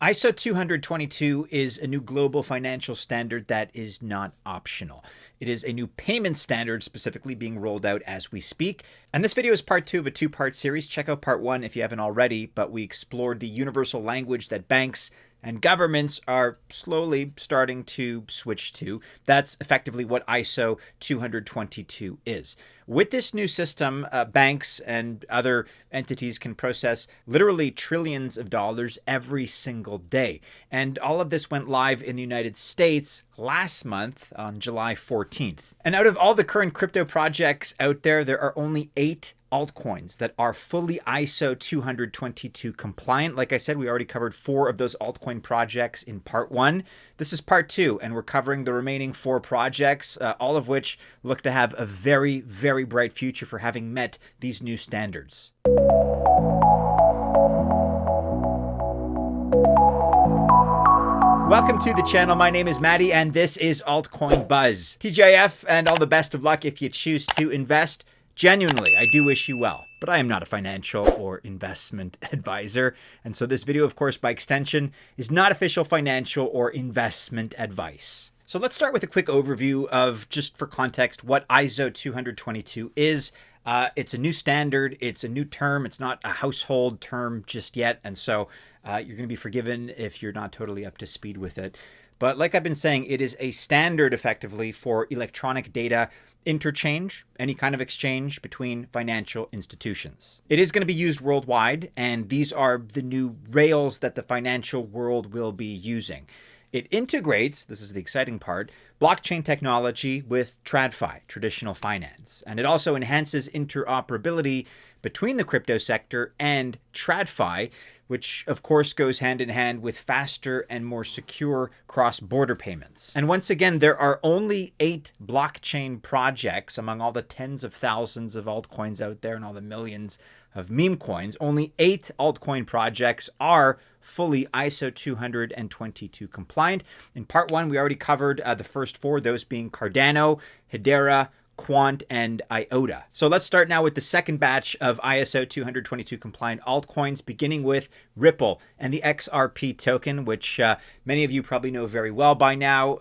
ISO 222 is a new global financial standard that is not optional. It is a new payment standard specifically being rolled out as we speak. And this video is part 2 of a 2-part series. Check out part 1 if you haven't already, but we explored the universal language that banks and governments are slowly starting to switch to. That's effectively what ISO 222 is. With this new system, banks and other entities can process literally trillions of dollars every single day. And all of this went live in the United States last month on July 14th. And out of all the current crypto projects out there, there are only 8 altcoins that are fully ISO 222 compliant. Like I said, we already covered 4 of those altcoin projects in part 1. This is part 2, and we're covering the remaining 4 projects, all of which look to have a very, very bright future for having met these new standards. Welcome to the channel. My name is Maddie, and this is Altcoin Buzz. TGIF, and all the best of luck if you choose to invest. Genuinely, I do wish you well, but I am not a financial or investment advisor. And so this video, of course, by extension, is not official financial or investment advice. So let's start with a quick overview of, just for context, what ISO 222 is. It's a new standard. It's a new term. It's not a household term just yet. And so you're going to be forgiven if you're not totally up to speed with it. But like I've been saying, it is a standard effectively for electronic data interchange, any kind of exchange between financial institutions. It is going to be used worldwide, and these are the new rails that the financial world will be using. It integrates, this is the exciting part, blockchain technology with TradFi, traditional finance. And it also enhances interoperability between the crypto sector and TradFi, which of course goes hand in hand with faster and more secure cross-border payments. And once again, there are only 8 blockchain projects among all the tens of thousands of altcoins out there and all the millions of meme coins. Only 8 altcoin projects are fully ISO 222 compliant. In part 1, we already covered the first 4, those being Cardano, Hedera, Quant, and IOTA. So let's start now with the second batch of ISO 222 compliant altcoins, beginning with Ripple and the XRP token, which many of you probably know very well by now.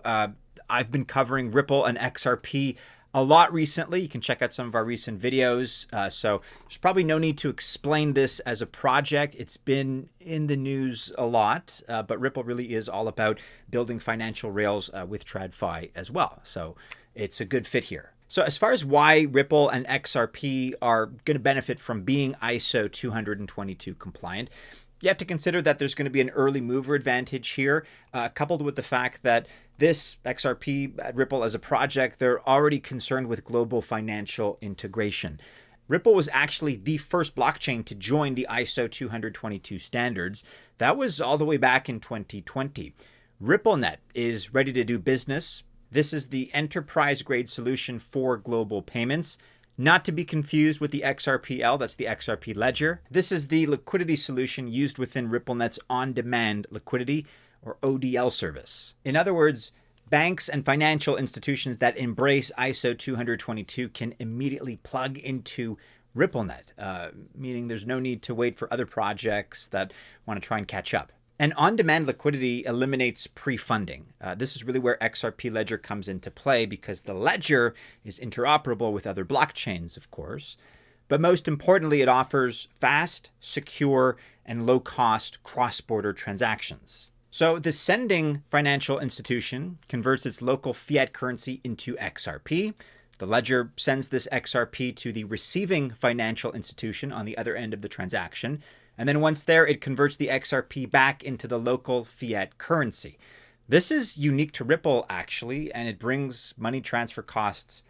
I've been covering Ripple and XRP a lot recently. You can check out some of our recent videos. So there's probably no need to explain this as a project. It's been in the news a lot, but Ripple really is all about building financial rails with TradFi as well. So it's a good fit here. So as far as why Ripple and XRP are going to benefit from being ISO 222 compliant, you have to consider that there's going to be an early mover advantage here, coupled with the fact that this XRP at Ripple as a project, they're already concerned with global financial integration. Ripple was actually the first blockchain to join the ISO 222 standards. That was all the way back in 2020. RippleNet is ready to do business. This is the enterprise-grade solution for global payments, not to be confused with the XRPL, that's the XRP ledger. This is the liquidity solution used within RippleNet's on-demand liquidity, or ODL service. In other words, banks and financial institutions that embrace ISO 222 can immediately plug into RippleNet, meaning there's no need to wait for other projects that want to try and catch up. And on-demand liquidity eliminates pre-funding. This is really where XRP Ledger comes into play because the ledger is interoperable with other blockchains, of course. But most importantly, it offers fast, secure, and low-cost cross-border transactions. So the sending financial institution converts its local fiat currency into XRP. The ledger sends this XRP to the receiving financial institution on the other end of the transaction. And then once there, it converts the XRP back into the local fiat currency. This is unique to Ripple, actually, and it brings money transfer costs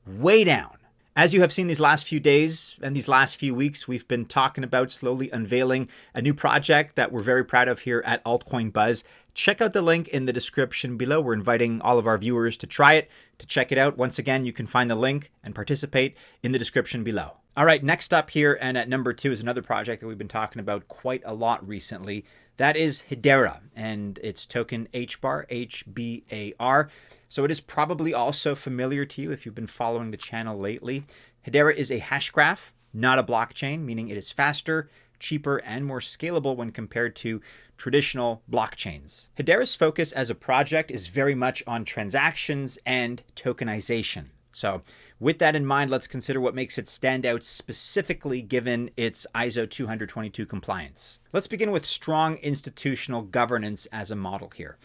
way down. As you have seen these last few days and these last few weeks, we've been talking about slowly unveiling a new project that we're very proud of here at Altcoin Buzz. Check out the link in the description below. We're inviting all of our viewers to try it, to check it out. Once again, you can find the link and participate in the description below. All right, next up here and at number 2 is another project that we've been talking about quite a lot recently. That is Hedera and its token HBAR, HBAR. So it is probably also familiar to you if you've been following the channel lately. Hedera is a hash graph, not a blockchain, meaning it is faster, cheaper, and more scalable when compared to traditional blockchains. Hedera's focus as a project is very much on transactions and tokenization. So with that in mind, let's consider what makes it stand out specifically given its ISO 20022 compliance. Let's begin with strong institutional governance as a model here.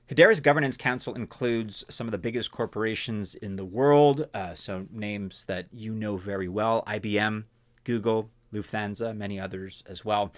Hedera's governance council includes some of the biggest corporations in the world, so names that you know very well: IBM, Google, Lufthansa, many others as well.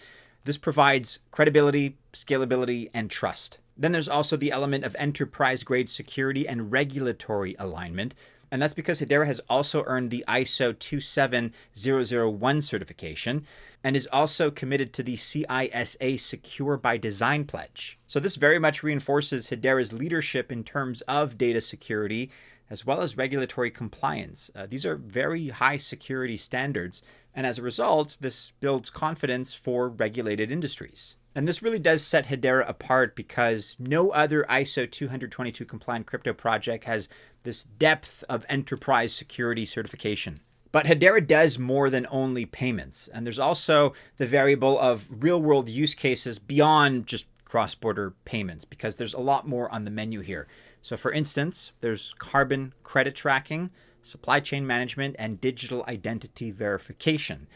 This provides credibility, scalability, and trust. Then there's also the element of enterprise-grade security and regulatory alignment, and that's because Hedera has also earned the ISO 27001 certification and is also committed to the CISA Secure by Design pledge. So this very much reinforces Hedera's leadership in terms of data security as well as regulatory compliance. These are very high security standards, and as a result, this builds confidence for regulated industries. And this really does set Hedera apart because no other ISO 20022 compliant crypto project has this depth of enterprise security certification. But Hedera does more than only payments. And there's also the variable of real-world use cases beyond just cross-border payments, because there's a lot more on the menu here. So for instance, there's carbon credit tracking, supply chain management, and digital identity verification.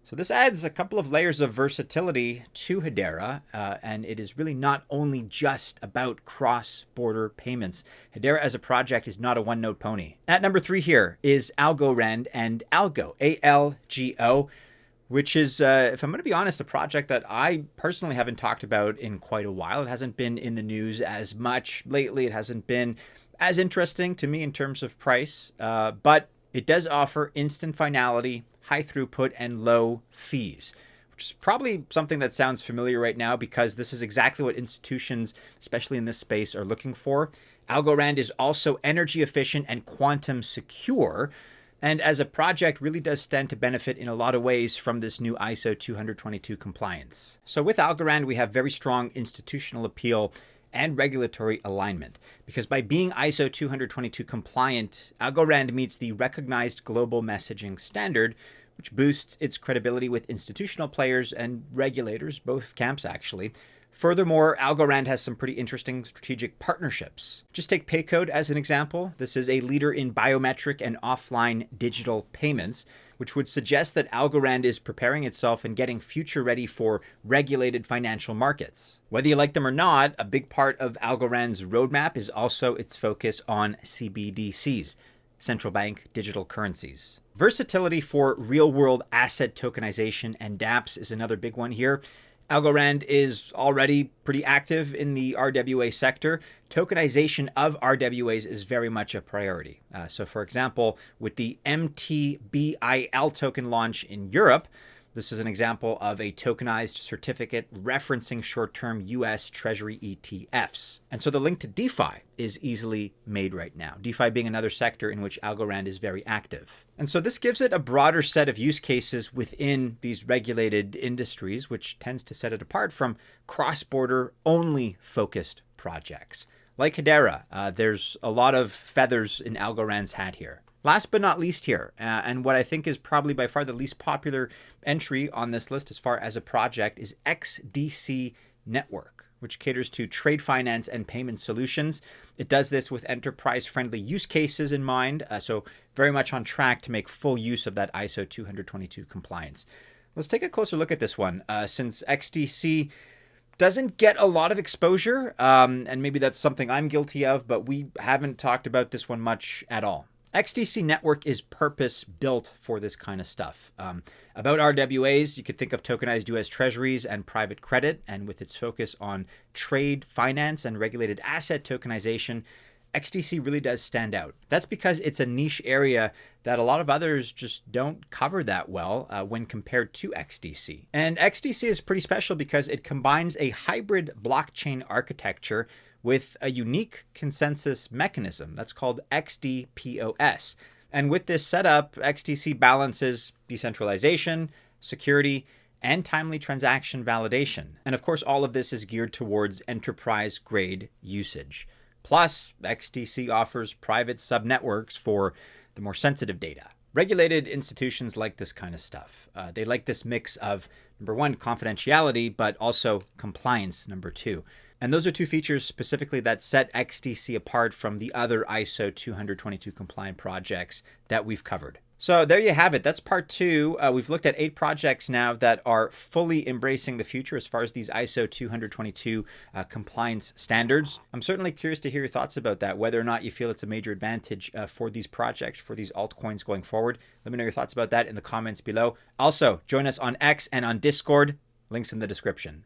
So this adds a couple of layers of versatility to Hedera, and it is really not only just about cross-border payments. Hedera as a project is not a one-note pony. At number 3 here is Algorand and ALGO, ALGO, which is, if I'm going to be honest, a project that I personally haven't talked about in quite a while. It hasn't been in the news as much lately. It hasn't been as interesting to me in terms of price, but it does offer instant finality, high throughput, and low fees, which is probably something that sounds familiar right now because this is exactly what institutions, especially in this space, are looking for. Algorand is also energy efficient and quantum secure, and as a project really does stand to benefit in a lot of ways from this new ISO 20022 compliance. So with Algorand, we have very strong institutional appeal and regulatory alignment, because by being ISO 20022 compliant, Algorand meets the recognized global messaging standard, which boosts its credibility with institutional players and regulators, both camps actually. Furthermore, Algorand has some pretty interesting strategic partnerships. Just take Paycode as an example. This is a leader in biometric and offline digital payments, which would suggest that Algorand is preparing itself and getting future ready for regulated financial markets. Whether you like them or not, a big part of Algorand's roadmap is also its focus on CBDCs, central bank digital currencies. Versatility for real-world asset tokenization and dApps is another big one here. Algorand is already pretty active in the RWA sector. Tokenization of RWAs is very much a priority. So for example, with the MTBIL token launch in Europe, this is an example of a tokenized certificate referencing short-term US Treasury ETFs. And so the link to DeFi is easily made right now, DeFi being another sector in which Algorand is very active. And so this gives it a broader set of use cases within these regulated industries, which tends to set it apart from cross-border only focused projects. Like Hedera, there's a lot of feathers in Algorand's hat here. Last but not least here, and what I think is probably by far the least popular entry on this list as far as a project, is XDC Network, which caters to trade finance and payment solutions. It does this with enterprise-friendly use cases in mind, so very much on track to make full use of that ISO 20022 compliance. Let's take a closer look at this one, since XDC doesn't get a lot of exposure, and maybe that's something I'm guilty of, but we haven't talked about this one much at all. XDC Network is purpose-built for this kind of stuff. About RWAs, you could think of tokenized US treasuries and private credit, and with its focus on trade, finance, and regulated asset tokenization, XDC really does stand out. That's because it's a niche area that a lot of others just don't cover that well when compared to XDC. And XDC is pretty special because it combines a hybrid blockchain architecture with a unique consensus mechanism that's called XDPoS. And with this setup, XDC balances decentralization, security, and timely transaction validation. And of course, all of this is geared towards enterprise-grade usage. Plus, XDC offers private subnetworks for the more sensitive data. Regulated institutions like this kind of stuff. They like this mix of Number one, confidentiality, but also compliance, number two. And those are two features specifically that set XDC apart from the other ISO 222 compliant projects that we've covered. So there you have it. That's part two. We've looked at 8 projects now that are fully embracing the future as far as these ISO 222 compliance standards. I'm certainly curious to hear your thoughts about that, whether or not you feel it's a major advantage for these projects, for these altcoins going forward. Let me know your thoughts about that in the comments below. Also, join us on X and on Discord. Links in the description.